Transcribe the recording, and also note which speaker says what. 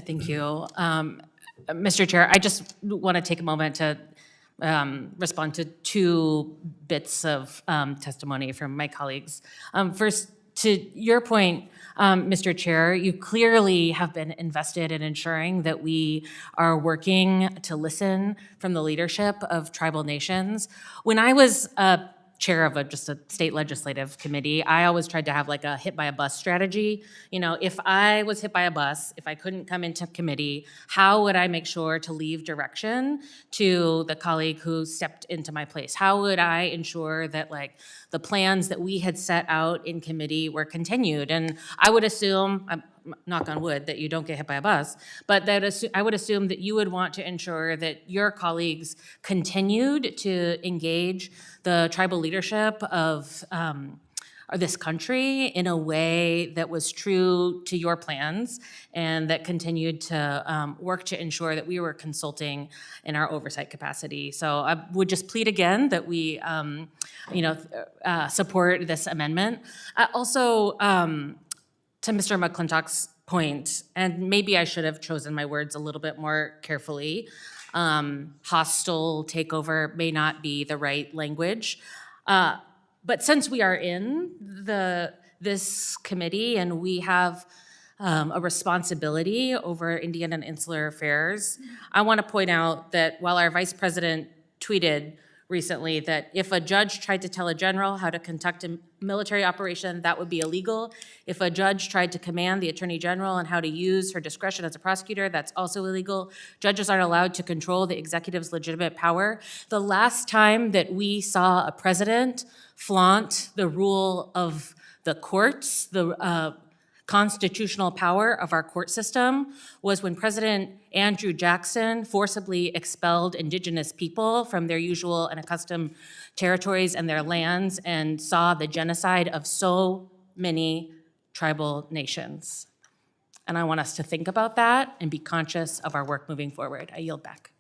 Speaker 1: Thank you. Mr. Chair, I just want to take a moment to respond to two bits of testimony from my colleagues. First, to your point, Mr. Chair, you clearly have been invested in ensuring that we are working to listen from the leadership of tribal nations. When I was chair of just a state legislative committee, I always tried to have like a hit by a bus strategy. You know, if I was hit by a bus, if I couldn't come into committee, how would I make sure to leave direction to the colleague who stepped into my place? How would I ensure that like the plans that we had set out in committee were continued? And I would assume, knock on wood, that you don't get hit by a bus, but that I would assume that you would want to ensure that your colleagues continued to engage the tribal leadership of this country in a way that was true to your plans and that continued to work to ensure that we were consulting in our oversight capacity. So I would just plead again that we support this amendment. Also, to Mr. McClintock's point, and maybe I should have chosen my words a little bit more carefully, hostile takeover may not be the right language. But since we are in this committee and we have a responsibility over Indian and Insular Affairs, I want to point out that while our Vice President tweeted recently that if a judge tried to tell a general how to conduct a military operation, that would be illegal. If a judge tried to command the Attorney General on how to use her discretion as a prosecutor, that's also illegal. Judges aren't allowed to control the executive's legitimate power. The last time that we saw a president flaunt the rule of the courts, the constitutional power of our court system, was when President Andrew Jackson forcibly expelled indigenous people from their usual and accustomed territories and their lands and saw the genocide of so many tribal nations. And I want us to think about that and be conscious of our work moving forward. I yield back.